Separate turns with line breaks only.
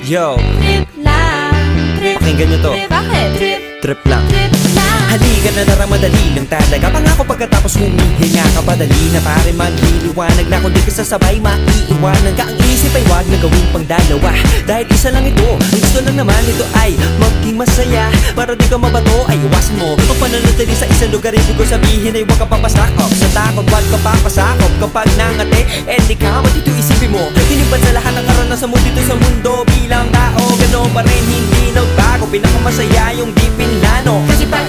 Yo,
Trip lang, trip.
pakinggan nyo to.
Bakit? Trip,
Trip lang.
trip lang.
Halika na tara, madali lang talaga. Pangako pagkatapos humihinga ka, padali na pare magliliwanag na. Kung di ka sasabay, maiiwanan ka. Ang isip ay wag na gawin pang dalawa, dahil isa lang ito. Ang gusto lang naman ito ay maging masaya. Para di ka mabato ay iwasan mo ang pananatili sa isang lugar. Ibig ko sabihin ay huwag ka papasakop sa takot, wag ka papasakop. Kapag nangate, di ka matito isipin mo. Tinipan sa lahat ng karanasan mo dito sa mundo. Bilang tao, gano'n pa rin hindi nagbago. Pinakamasaya yung di pinlano.
Kasi pag